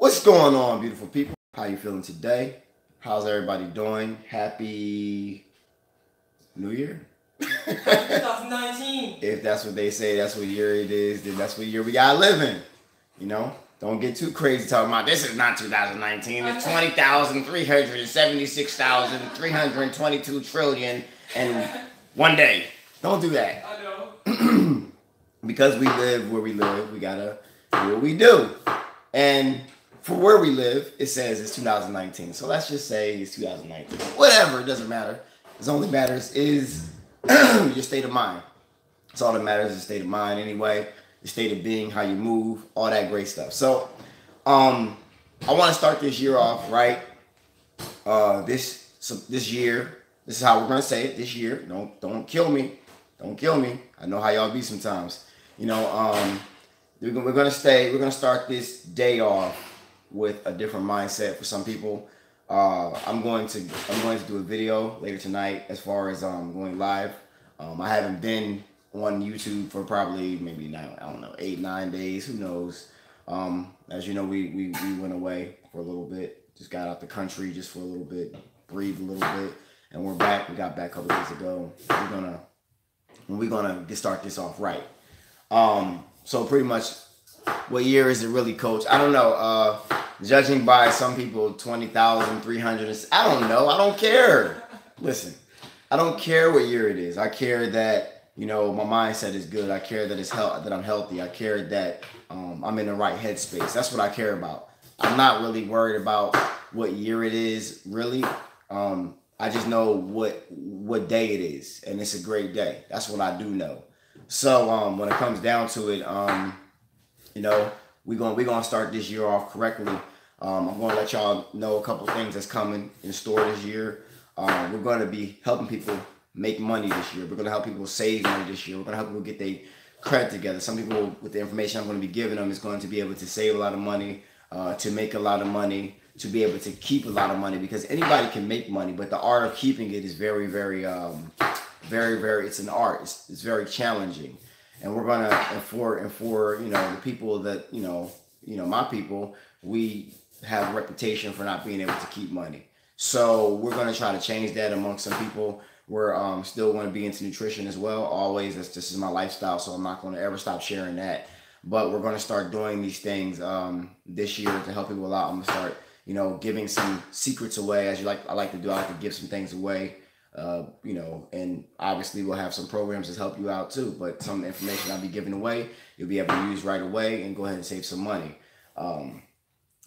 What's going on, beautiful people? How you feeling today? How's everybody doing? Happy New Year? 2019. If that's what they say, that's what year it is, then that's what year we gotta live in. You know? Don't get too crazy talking about this is not 2019, it's 20,376,322 trillion and one day. Don't do that. I know. Because we live where we live, we gotta do what we do. And for where we live, it says it's 2019. So let's just say it's 2019. Whatever, it doesn't matter. What only matters is your state of mind. That's all that matters is the state of mind anyway. The state of being, how you move, all that great stuff. So I want to start this year off, right? This year, this is how we're gonna say it this year. Don't kill me. Don't kill me. I know how y'all be sometimes. You know, we're gonna start this day off with a different mindset for some people. I'm going to do a video later tonight as far as going live. I haven't been on YouTube for probably maybe now, I don't know, 8-9 days, who knows. As you know, we went away for a little bit, just got out the country just for a little bit, breathed a little bit, and we're back. We got back a couple days ago. We're gonna start this off right. So pretty much, what year is it really, Coach? I don't know. Judging by some people, 20,300. I don't know. I don't care. Listen, I don't care what year it is. I care that, you know, my mindset is good. I care that that I'm healthy. I care that I'm in the right headspace. That's what I care about. I'm not really worried about what year it is, really. I just know what day it is, and it's a great day. That's what I do know. So when it comes down to it, you know, we're gonna start this year off correctly. I'm gonna let y'all know a couple things that's coming in store this year. We're gonna be helping people make money this year. We're gonna help people save money this year. We're gonna help people get their credit together. Some people, with the information I'm gonna be giving them, is going to be able to save a lot of money, to make a lot of money, to be able to keep a lot of money, because anybody can make money, but the art of keeping it is very, very, it's an art. It's very challenging. And we're gonna, and for you know, the people that, you know, my people, we have a reputation for not being able to keep money. So we're gonna try to change that amongst some people. We're still gonna be into nutrition as well. Always, this is my lifestyle, so I'm not gonna ever stop sharing that. But we're gonna start doing these things this year to help people out. I'm gonna start, you know, giving some secrets away, as I like to do. I like to give some things away. You know, and obviously we'll have some programs to help you out too, but some information I'll be giving away, you'll be able to use right away and go ahead and save some money,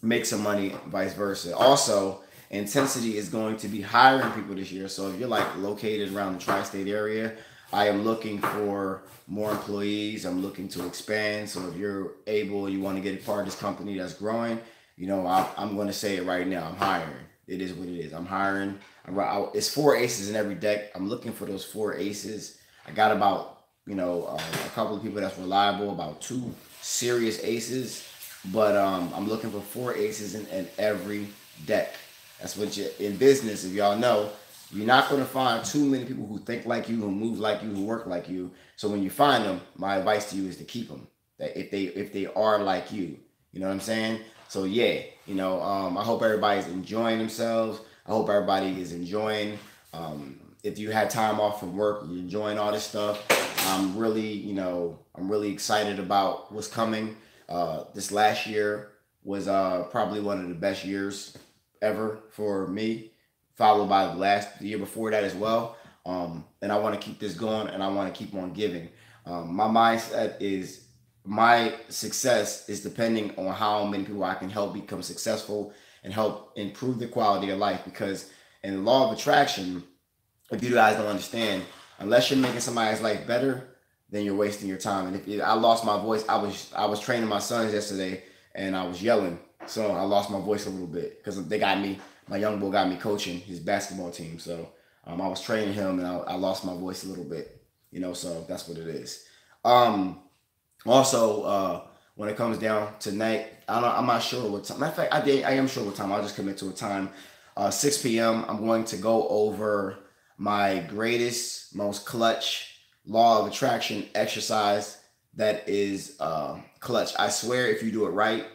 make some money, vice versa. Also, Intensity is going to be hiring people this year. So if you're like located around the tri-state area, I am looking for more employees. I'm looking to expand. So if you're able, you want to get a part of this company that's growing, you know, I'm going to say it right now. I'm hiring. It is what it is. I'm hiring. It's 4 aces in every deck. I'm looking for those 4 aces. I got about, you know, a couple of people that's reliable, about 2 serious aces, but I'm looking for 4 aces in every deck. That's what you in business. If y'all know, you're not going to find too many people who think like you, who move like you, who work like you. So when you find them, my advice to you is to keep them. That if they are like you, you know what I'm saying? So yeah, you know, I hope everybody's enjoying themselves. I hope everybody is enjoying. If you had time off from work, you're enjoying all this stuff. I'm really excited about what's coming. This last year was probably one of the best years ever for me, followed by the year before that as well. And I want to keep this going, and I want to keep on giving. My mindset is, my success is depending on how many people I can help become successful and help improve the quality of life. Because in the law of attraction, if you guys don't understand, unless you're making somebody's life better, then you're wasting your time. And if I lost my voice, I was training my sons yesterday, and I was yelling, so I lost my voice a little bit because they got me. My young boy got me coaching his basketball team, so I was training him, and I lost my voice a little bit. You know, so that's what it is. Also, when it comes down tonight, I'm not sure what time. Matter of fact, I am sure what time. I'll just commit to a time. 6 p.m. I'm going to go over my greatest, most clutch law of attraction exercise that is clutch. I swear, if you do it right,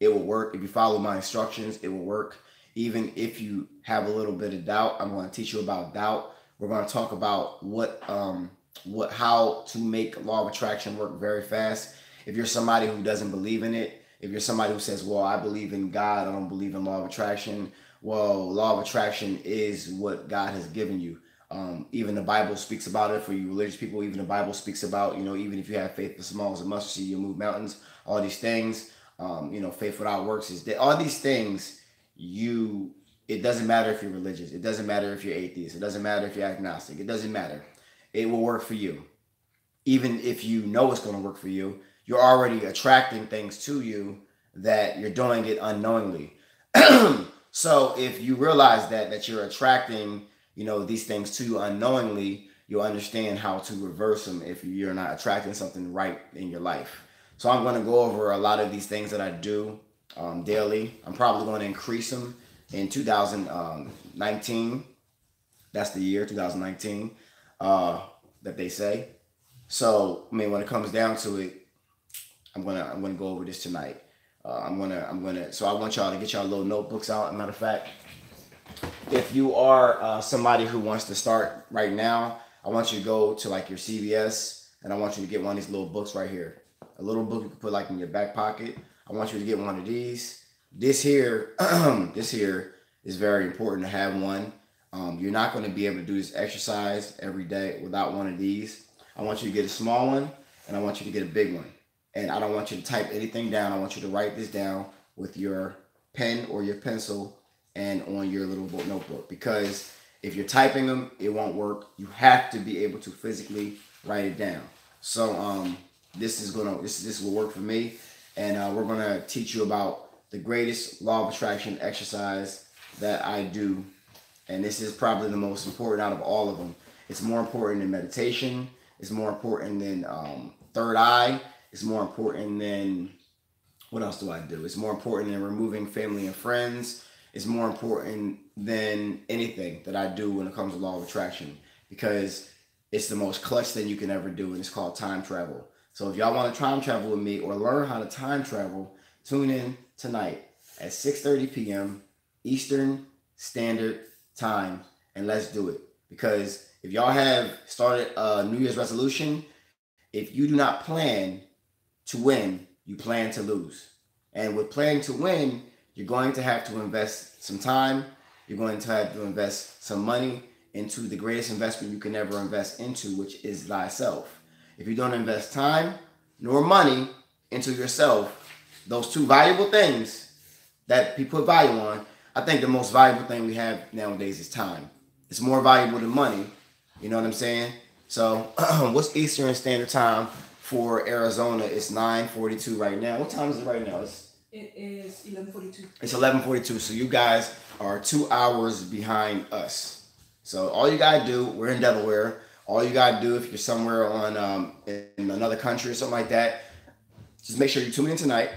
it will work. If you follow my instructions, it will work. Even if you have a little bit of doubt, I'm going to teach you about doubt. We're going to talk about how to make law of attraction work very fast. If you're somebody who doesn't believe in it, if you're somebody who says, well, I believe in God, I don't believe in law of attraction. Well, law of attraction is what God has given you. Even the Bible speaks about it for you religious people. Even the Bible speaks about, even if you have faith as small as a mustard seed, you'll move mountains. All these things, faith without works is dead. All these things, it doesn't matter if you're religious. It doesn't matter if you're atheist. It doesn't matter if you're agnostic. It doesn't matter. It will work for you. Even if you know it's going to work for you, you're already attracting things to you that you're doing it unknowingly. So if you realize that you're attracting, these things to you unknowingly, you'll understand how to reverse them if you're not attracting something right in your life. So I'm going to go over a lot of these things that I do daily. I'm probably going to increase them in 2019. That's the year 2019 that they say. So when it comes down to it, I'm gonna go over this tonight. So I want y'all to get y'all little notebooks out. As a matter of fact, if you are somebody who wants to start right now, I want you to go to like your CVS and I want you to get one of these little books right here. A little book you can put like in your back pocket. I want you to get one of these. This here, this here is very important to have one. You're not going to be able to do this exercise every day without one of these. I want you to get a small one and I want you to get a big one. And I don't want you to type anything down. I want you to write this down with your pen or your pencil and on your little notebook. Because if you're typing them, it won't work. You have to be able to physically write it down. So this will work for me. And we're gonna teach you about the greatest law of attraction exercise that I do. And this is probably the most important out of all of them. It's more important than meditation. It's more important than third eye. It's more important than, what else do I do? It's more important than removing family and friends. It's more important than anything that I do when it comes to law of attraction, because it's the most clutch thing you can ever do, and it's called time travel. So if y'all want to time travel with me or learn how to time travel, tune in tonight at 6:30 p.m. Eastern Standard Time, and let's do it. Because if y'all have started a New Year's resolution, if you do not plan to win, you plan to lose. And with planning to win, you're going to have to invest some time. You're going to have to invest some money into the greatest investment you can ever invest into, which is thyself. If you don't invest time nor money into yourself, those two valuable things that people put value on, I think the most valuable thing we have nowadays is time. It's more valuable than money. You know what I'm saying? So what's Eastern Standard Time for Arizona? It's 9:42 right now. What time is it right now? It is 11:42. It's 11:42. So you guys are 2 hours behind us. So all you gotta do, we're in Delaware. All you gotta do, if you're somewhere on in another country or something like that, just make sure you tune in tonight.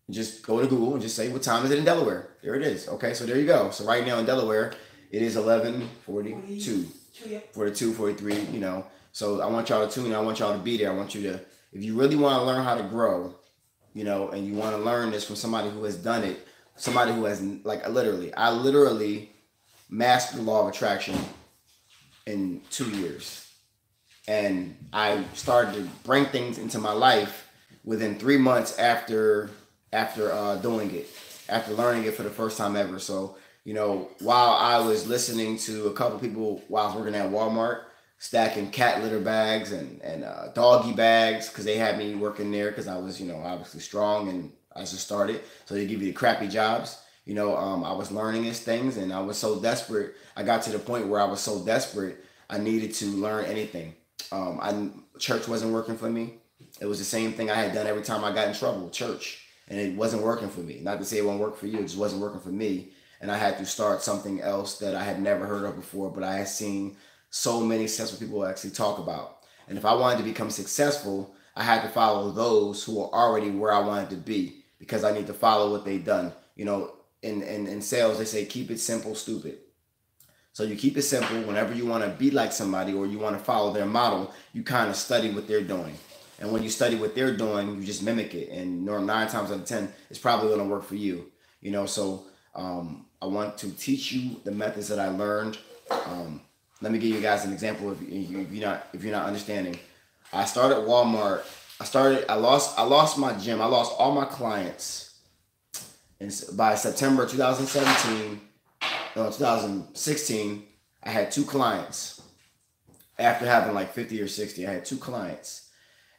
Just go to Google and just say, what time is it in Delaware? There it is. Okay, so there you go. So right now in Delaware, it is 11:42. 42, 43, So I want y'all to tune in. I want y'all to be there. I want you to, if you really want to learn how to grow, and you want to learn this from somebody who has done it, somebody who has, I literally mastered the law of attraction in 2 years. And I started to bring things into my life within 3 months after doing it, after learning it for the first time ever. So, while I was listening to a couple people while I was working at Walmart, stacking cat litter bags and doggy bags, because they had me working there because I was, obviously strong and I just started. So they give you the crappy jobs. I was learning these things and I was so desperate. I got to the point where I was so desperate, I needed to learn anything. Church wasn't working for me. It was the same thing I had done every time I got in trouble, church. And it wasn't working for me. Not to say it won't work for you, it just wasn't working for me. And I had to start something else that I had never heard of before, but I had seen so many successful people actually talk about. And if I wanted to become successful, I had to follow those who were already where I wanted to be, because I need to follow what they've done. In sales, they say, keep it simple, stupid. So you keep it simple. Whenever you want to be like somebody or you want to follow their model, you kind of study what they're doing. And when you study what they're doing, you just mimic it. And 9 times out of 10, it's probably going to work for you. So I want to teach you the methods that I learned. Let me give you guys an example if you're not understanding. I started Walmart. I lost my gym. I lost all my clients. And by September 2016, I had 2 clients. After having like 50 or 60, I had 2 clients.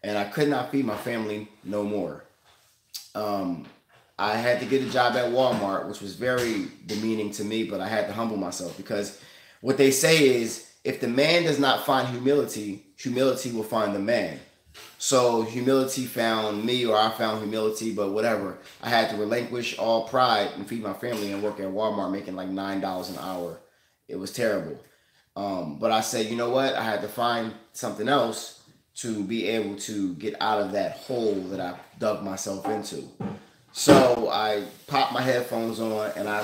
And I could not feed my family no more. I had to get a job at Walmart, which was very demeaning to me, but I had to humble myself, because what they say is, if the man does not find humility, humility will find the man. So humility found me, or I found humility, but whatever. I had to relinquish all pride and feed my family and work at Walmart making like $9 an hour. It was terrible. But I said, you know what? I had to find something else to be able to get out of that hole that I dug myself into. So I popped my headphones on, and I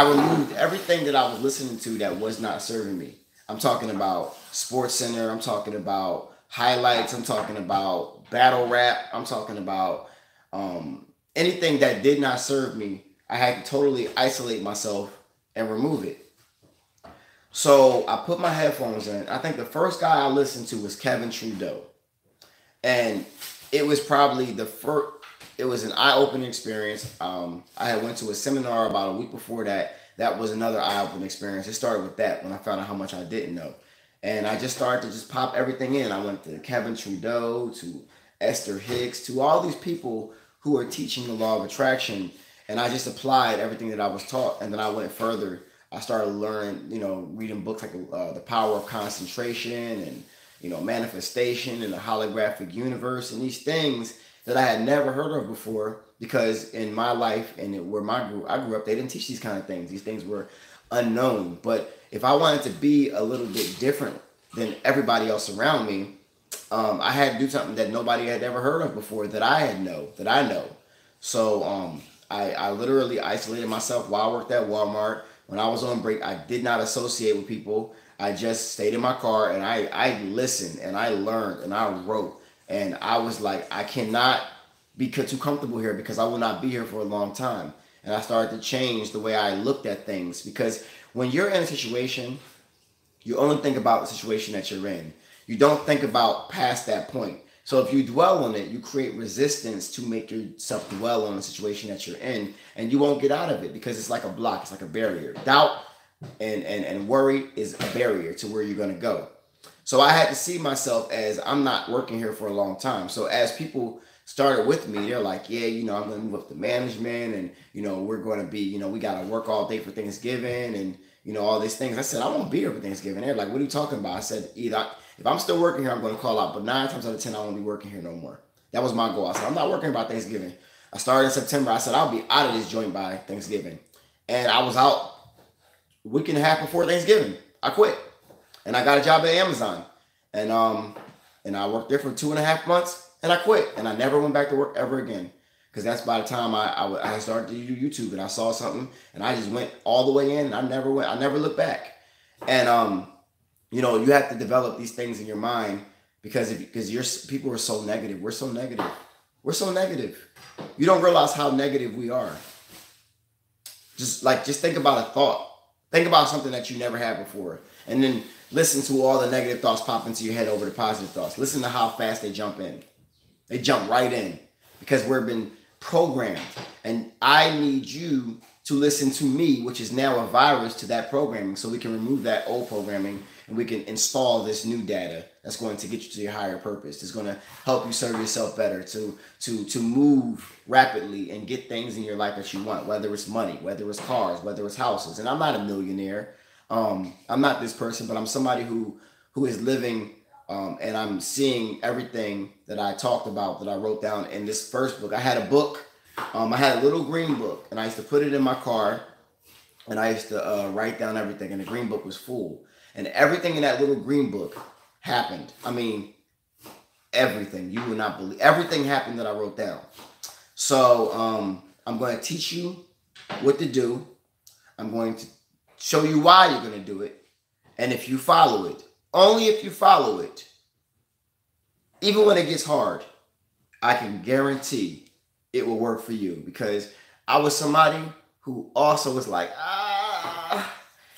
removed everything that I was listening to that was not serving me. I'm talking about Sports Center. I'm talking about highlights. I'm talking about battle rap. I'm talking about anything that did not serve me. I had to totally isolate myself and remove it. So I put my headphones in. I think the first guy I listened to was Kevin Trudeau. And it was probably it was an eye-opening experience. I had went to a seminar about a week before that. That was another eye-opening experience. It started with that, when I found out how much I didn't know. And I just started to just pop everything in. I went to Kevin Trudeau, to Esther Hicks, to all these people who are teaching the law of attraction. And I just applied everything that I was taught. And then I went further. I started learning, reading books like The Power of Concentration and, Manifestation and the Holographic Universe, and these things that I had never heard of before, because in my life and where I grew up, they didn't teach these kind of things. These things were unknown. But if I wanted to be a little bit different than everybody else around me, I had to do something that nobody had ever heard of before, that I know. So I literally isolated myself while I worked at Walmart. When I was on break, I did not associate with people. I just stayed in my car, and I listened, and I learned, and I wrote. And I was like, I cannot be too comfortable here, because I will not be here for a long time. And I started to change the way I looked at things, because when you're in a situation, you only think about the situation that you're in. You don't think about past that point. So if you dwell on it, you create resistance to make yourself dwell on the situation that you're in, and you won't get out of it, because it's like a block, it's like a barrier. Doubt and worry is a barrier to where you're going to go. So I had to see myself as, I'm not working here for a long time. So as people started with me, they're like, yeah, I'm going to move up to management, and, we're going to be, we got to work all day for Thanksgiving, and, all these things. I said, I won't be here for Thanksgiving. They're like, what are you talking about? I said, if I'm still working here, I'm going to call out. But 9 times out of 10, I won't be working here no more. That was my goal. I said, I'm not working about Thanksgiving. I started in September. I said, I'll be out of this joint by Thanksgiving. And I was out a week and a half before Thanksgiving. I quit. And I got a job at Amazon. And I worked there for 2.5 months, and I quit. And I never went back to work ever again. Because that's by the time I started to do YouTube, and I saw something, and I just went all the way in, and I never looked back. And you have to develop these things in your mind, because people are so negative. We're so negative. You don't realize how negative we are. Just think about a thought. Think about something that you never had before, and then listen to all the negative thoughts pop into your head over the positive thoughts. Listen to how fast they jump in. They jump right in, because we've been programmed, and I need you to listen to me, which is now a virus to that programming, so we can remove that old programming, and we can install this new data that's going to get you to your higher purpose. It's going to help you serve yourself better, to move rapidly and get things in your life that you want, whether it's money, whether it's cars, whether it's houses. And I'm not a millionaire. I'm not this person, but I'm somebody who is living, and I'm seeing everything that I talked about, that I wrote down in this first book. I had a book. I had a little green book, and I used to put it in my car, and I used to write down everything, and the green book was full. And everything in that little green book happened. I mean, everything. You would not believe. Everything happened that I wrote down. So I'm going to teach you what to do. I'm going to show you why you're going to do it. And if you follow it, only if you follow it, even when it gets hard, I can guarantee it will work for you, because I was somebody who also was like,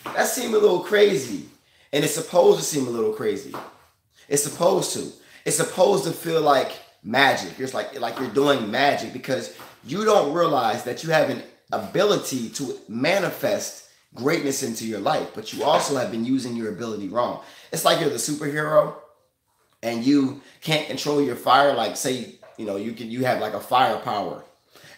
that seemed a little crazy. And it's supposed to seem a little crazy. It's supposed to. It's supposed to feel like magic. It's like you're doing magic, because you don't realize that you have an ability to manifest greatness into your life, but you also have been using your ability wrong. It's like you're the superhero and you can't control your fire. Like, say, you have like a fire power,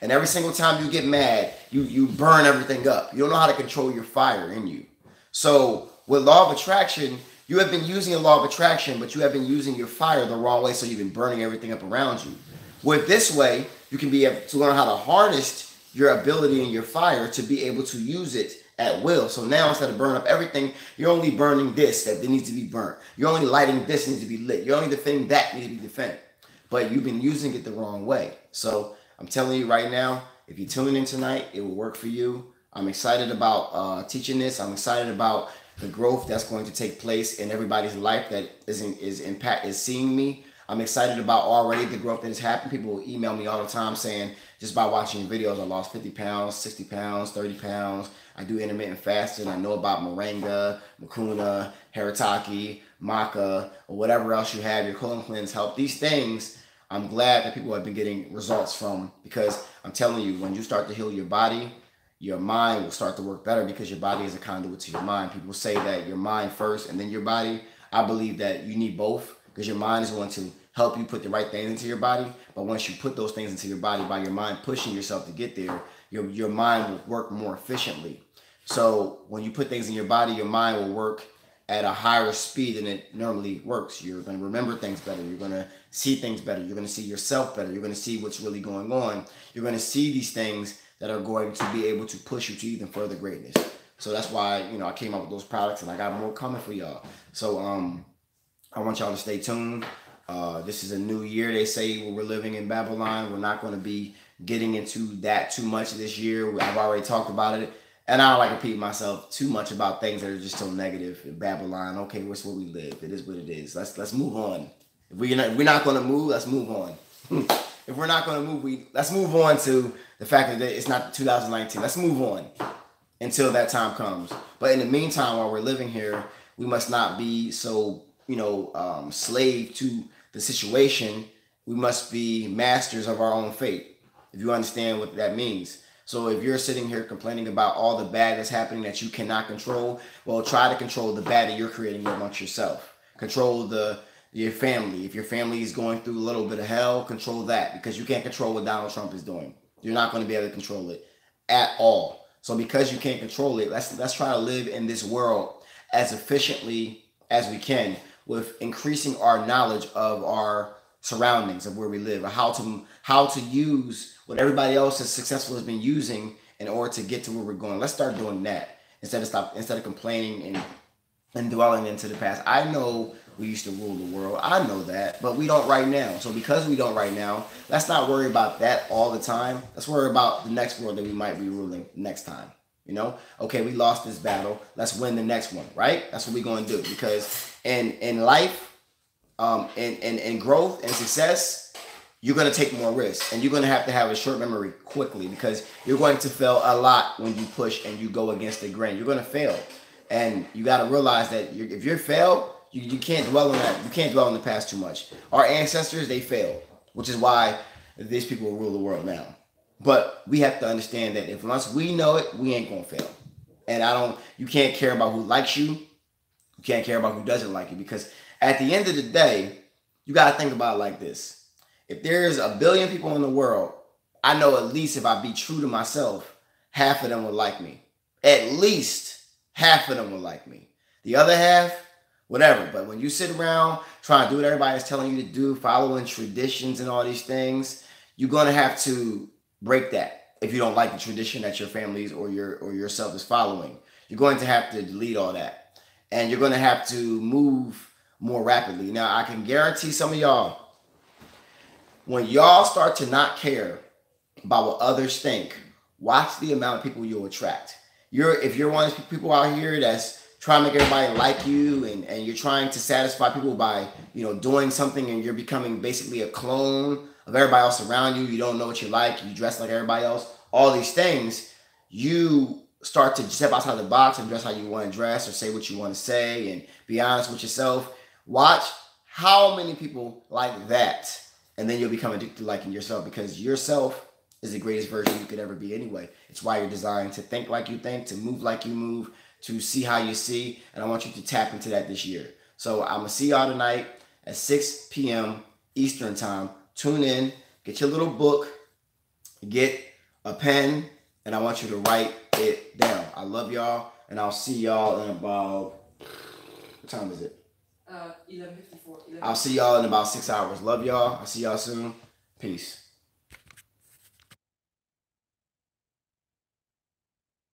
and every single time you get mad, you burn everything up. You don't know how to control your fire in you. So with law of attraction, you have been using a law of attraction, but you have been using your fire the wrong way, so you've been burning everything up around you. With this way, you can be able to learn how to harness your ability and your fire to be able to use it at will. So now, instead of burning up everything, you're only burning this that needs to be burnt. You're only lighting this that needs to be lit. You're only defending that needs to be defended. But you've been using it the wrong way. So I'm telling you right now, if you're tuning in tonight, it will work for you. I'm excited about teaching this. I'm excited about the growth that's going to take place in everybody's life that is seeing me. I'm excited about already the growth that has happened. People will email me all the time saying, just by watching videos, I lost 50 pounds, 60 pounds, 30 pounds. I do intermittent fasting. I know about moringa, mucuna, haritaki, maca, or whatever else you have, your colon cleanse help. These things, I'm glad that people have been getting results from, because I'm telling you, when you start to heal your body, your mind will start to work better, because your body is a conduit to your mind. People say that your mind first and then your body. I believe that you need both, because your mind is going to help you put the right things into your body. But once you put those things into your body by your mind pushing yourself to get there, your mind will work more efficiently. So when you put things in your body, your mind will work at a higher speed than it normally works. You're going to remember things better. You're going to see things better. You're going to see yourself better. You're going to see what's really going on. You're going to see these things that are going to be able to push you to even further greatness. So that's why, I came up with those products, and I got more coming for y'all. So I want y'all to stay tuned. This is a new year. They say we're living in Babylon. We're not going to be getting into that too much this year. I've already talked about it. And I don't like to repeat myself too much about things that are just so negative. Babylon, okay, what's where we live. It is what it is. Let's move on. If we're not going to move, let's move on. If we're not going to move, let's move on to the fact that it's not 2019. Let's move on until that time comes. But in the meantime, while we're living here, we must not be so, slave to the situation. We must be masters of our own fate, if you understand what that means. So if you're sitting here complaining about all the bad that's happening that you cannot control, well, try to control the bad that you're creating amongst yourself. Control your family. If your family is going through a little bit of hell, control that, because you can't control what Donald Trump is doing. You're not going to be able to control it at all. So because you can't control it, let's try to live in this world as efficiently as we can, with increasing our knowledge of our surroundings, of where we live, or how to use what everybody else is successful has been using in order to get to where we're going. Let's start doing that instead of complaining and dwelling into the past. I know we used to rule the world. I know that, but we don't right now. So because we don't right now, let's not worry about that all the time. Let's worry about the next world that we might be ruling next time. Okay, we lost this battle. Let's win the next one, right? That's what we're going to do, because in life, in growth and success, you're going to take more risks, and you're going to have a short memory quickly, because you're going to fail a lot when you push and you go against the grain. You're going to fail, and you got to realize that if you fail, you can't dwell on that. You can't dwell on the past too much. Our ancestors, they failed, which is why these people rule the world now. But we have to understand that if once we know it, we ain't going to fail. And you can't care about who likes you. You can't care about who doesn't like you, because at the end of the day, you got to think about it like this. If there's 1 billion people in the world, I know at least if I be true to myself, half of them will like me. At least half of them will like me. The other half, whatever. But when you sit around trying to do what everybody's telling you to do, following traditions and all these things, you're going to have to break that. If you don't like the tradition that your families or yourself is following, you're going to have to delete all that. And you're going to have to move more rapidly. Now, I can guarantee some of y'all, when y'all start to not care about what others think, watch the amount of people you'll attract. If you're one of these people out here that's trying to make everybody like you, and you're trying to satisfy people by, doing something, and you're becoming basically a clone of everybody else around you. You don't know what you like. You dress like everybody else. All these things, you start to step outside the box and dress how you want to dress, or say what you want to say, and be honest with yourself. Watch how many people like that, and then you'll become addicted to liking yourself, because yourself is the greatest version you could ever be anyway. It's why you're designed to think like you think, to move like you move, to see how you see, and I want you to tap into that this year. So I'm going to see y'all tonight at 6 p.m. Eastern Time. Tune in, get your little book, get a pen, and I want you to write it down. I love y'all, and I'll see y'all in about, what time is it? 11:54. I'll see y'all in about 6 hours. Love y'all. I'll see y'all soon. Peace.